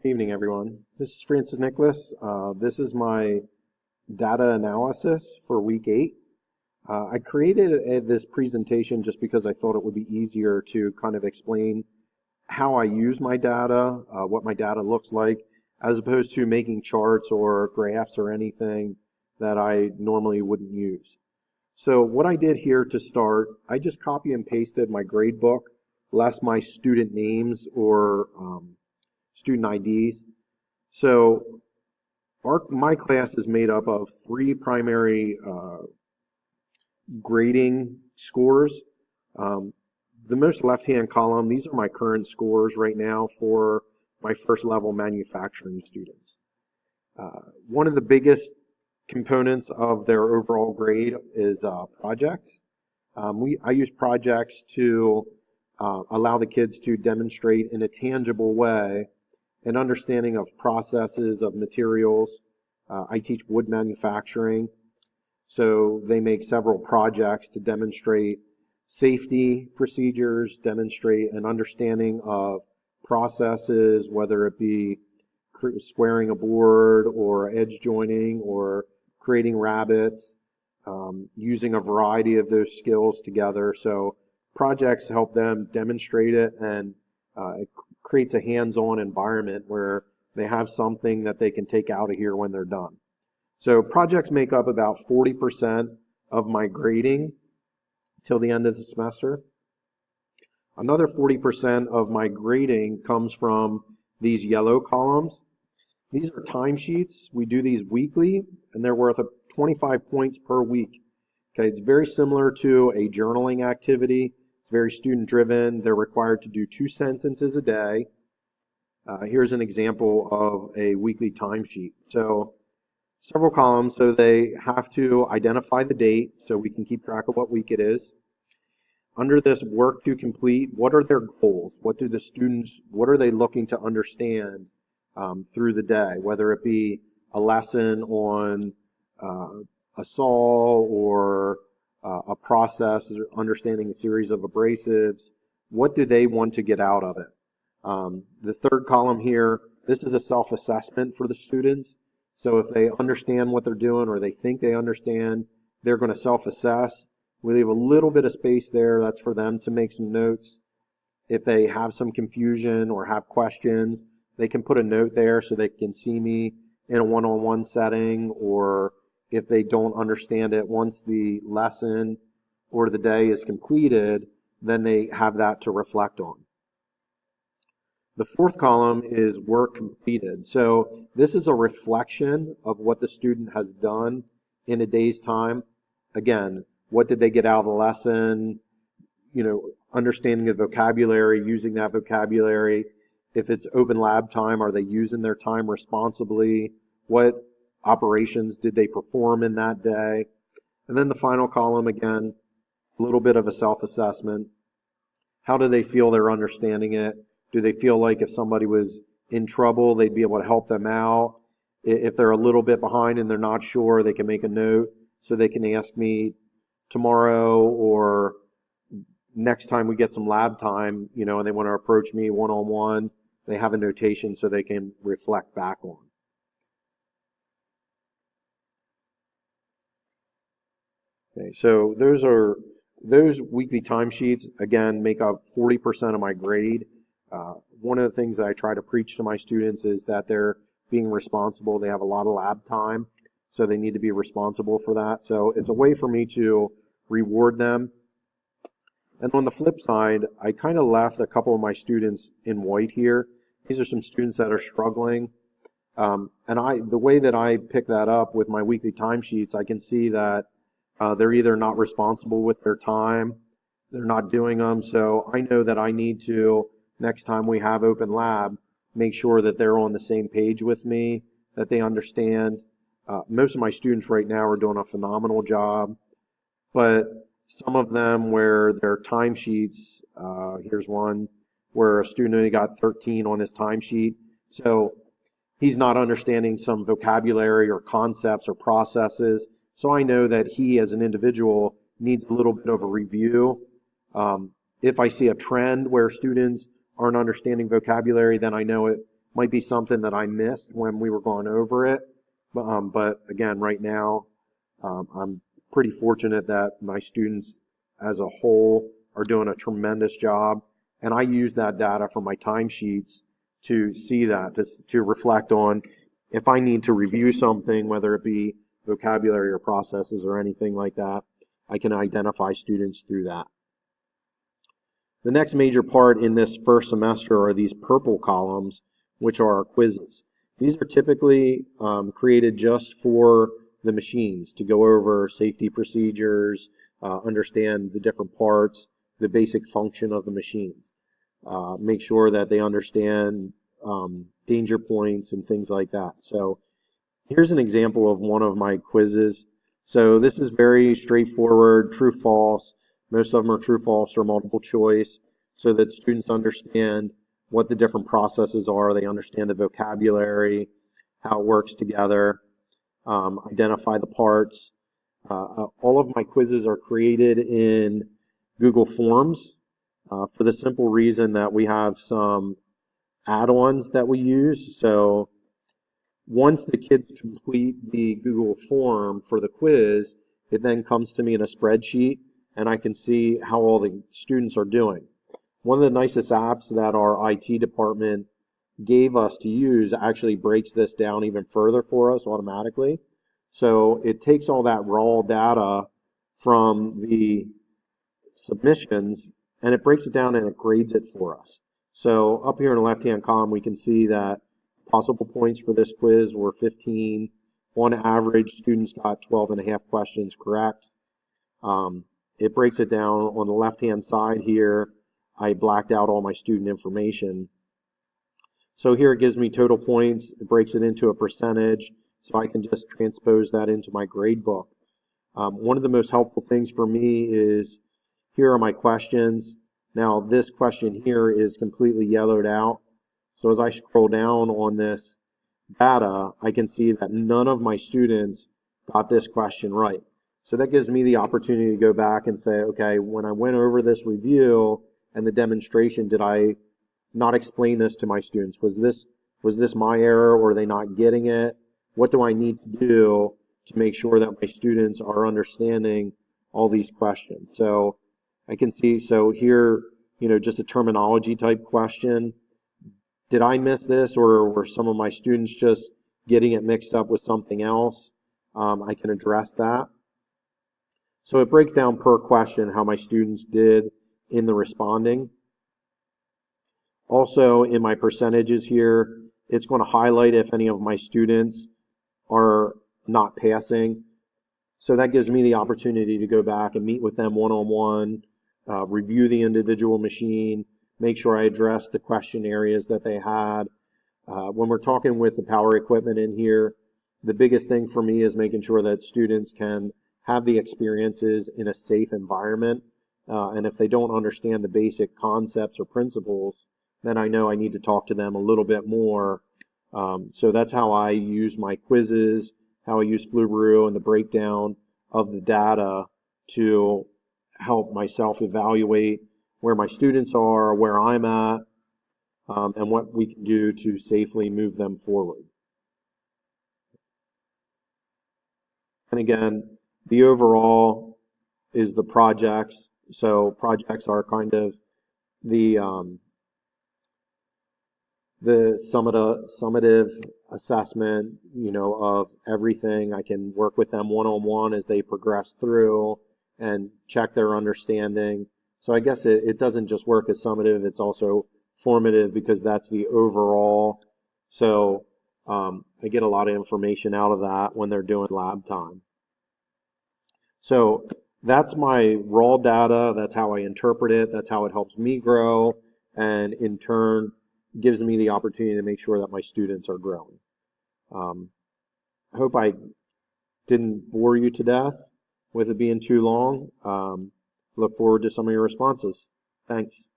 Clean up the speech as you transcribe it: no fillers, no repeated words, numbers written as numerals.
Good evening, everyone. This is Francis Nicholas. This is my data analysis for week 8. I created this presentation just because I thought it would be easier to kind of explain how I use my data, what my data looks like, as opposed to making charts or graphs or anything that I normally wouldn't use. So what I did here to start, I just copy and pasted my grade book, less my student names or student IDs. So my class is made up of 3 primary grading scores. The most left-hand column, these are my current scores right now for my first level manufacturing students. One of the biggest components of their overall grade is projects. I use projects to allow the kids to demonstrate in a tangible way an understanding of processes, of materials. I teach wood manufacturing, so they make several projects to demonstrate safety procedures, demonstrate an understanding of processes, whether it be squaring a board or edge joining or creating rabbets, using a variety of those skills together. So projects help them demonstrate it, and it creates a hands-on environment where they have something that they can take out of here when they're done. So projects make up about 40% of my grading till the end of the semester. Another 40% of my grading comes from these yellow columns. These are timesheets. We do these weekly, and they're worth 25 points per week. Okay, it's very similar to a journaling activity. It's very student-driven. They're required to do 2 sentences a day. Here's an example of a weekly timesheet. So several columns, so they have to identify the date so we can keep track of what week it is. Under this work to complete, what are their goals? What are they looking to understand through the day, whether it be a lesson on a saw or a process, understanding a series of abrasives. What do they want to get out of it? The third column here, this is a self-assessment for the students. So if they understand what they're doing or they think they understand, they're going to self-assess. We leave a little bit of space there. That's for them to make some notes. If they have some confusion or have questions, they can put a note there so they can see me in a one-on-one setting, or if they don't understand it once the lesson or the day is completed, then they have that to reflect on. The fourth column is work completed. So this is a reflection of what the student has done in a day's time. Again, what did they get out of the lesson? Understanding the vocabulary, using that vocabulary. If it's open lab time, are they using their time responsibly? What operations did they perform in that day? And then the final column, again, a little bit of a self-assessment. How do they feel they're understanding it? Do they feel like if somebody was in trouble, they'd be able to help them out? If they're a little bit behind and they're not sure, they can make a note so they can ask me tomorrow or next time we get some lab time, and they want to approach me one-on-one. They have a notation so they can reflect back on. Okay, so those weekly timesheets, again, make up 40% of my grade. One of the things that I try to preach to my students is that they're being responsible. They have a lot of lab time, so they need to be responsible for that. So it's a way for me to reward them. And on the flip side, I kind of left a couple of my students in white here. These are some students that are struggling. And the way that I pick that up with my weekly timesheets, I can see that they're either not responsible with their time, they're not doing them, so I know that I need to, next time we have open lab, make sure that they're on the same page with me, that they understand. Most of my students right now are doing a phenomenal job, but some of them where their timesheets, here's one where a student only got 13 on his timesheet, so he's not understanding some vocabulary or concepts or processes. So I know that he as an individual needs a little bit of a review. If I see a trend where students aren't understanding vocabulary, then I know Might be something that I missed when we were going over it. But again, right now, I'm pretty fortunate that my students as a whole are doing a tremendous job. And I use that data from my timesheets to see that, to reflect on if I need to review something, whether it be vocabulary or processes or anything like that, I can identify students through that. The next major part in this first semester are these purple columns, which are our quizzes. These are typically created just for the machines to go over safety procedures, understand the different parts, the basic function of the machines, make sure that they understand danger points and things like that. So here's an example of one of my quizzes. So this is very straightforward, true, false. Most of them are true, false, or multiple choice, so that students understand what the different processes are. They understand the vocabulary, how it works together, identify the parts. All of my quizzes are created in Google Forms for the simple reason that we have some add-ons that we use. So once the kids complete the Google form for the quiz, it then comes to me in a spreadsheet, and I can see how all the students are doing. One of the nicest apps that our IT department gave us to use actually breaks this down even further for us automatically. So it takes all that raw data from the submissions and it breaks it down and it grades it for us. So up here in the left-hand column, we can see that possible points for this quiz were 15. On average, students got 12.5 questions correct. It breaks it down on the left-hand side here. I blacked out all my student information. So here it gives me total points. It breaks it into a percentage, so I can just transpose that into my grade book. One of the most helpful things for me is here are my questions. Now this question here is completely yellowed out. So as I scroll down on this data, I can see that none of my students got this question right. So that gives me the opportunity to go back and say, okay, when I went over this review and the demonstration, did I not explain this to my students? Was this my error, or are they not getting it? What do I need to do to make sure that my students are understanding all these questions? So I can see, so here, just a terminology type question. Did I miss this, or were some of my students just getting it mixed up with something else? I can address that. So it breaks down per question how my students did in the responding. Also, in my percentages here, it's going to highlight if any of my students are not passing. So that gives me the opportunity to go back and meet with them one-on-one, review the individual machine, make sure I address the question areas that they had. When we're talking with the power equipment in here, the biggest thing for me is making sure that students can have the experiences in a safe environment. And if they don't understand the basic concepts or principles, then I know I need to talk to them a little bit more. So that's how I use my quizzes, how I use Flubaroo and the breakdown of the data to help myself evaluate where my students are, where I'm at, and what we can do to safely move them forward. And again, the overall is the projects. So projects are kind of the summative assessment, of everything. I can work with them one-on-one as they progress through and check their understanding. So I guess it doesn't just work as summative, it's also formative because that's the overall. So I get a lot of information out of that when they're doing lab time. So that's my raw data, that's how I interpret it, that's how it helps me grow, and in turn gives me the opportunity to make sure that my students are growing. I hope I didn't bore you to death with it being too long. Look forward to some of your responses. Thanks.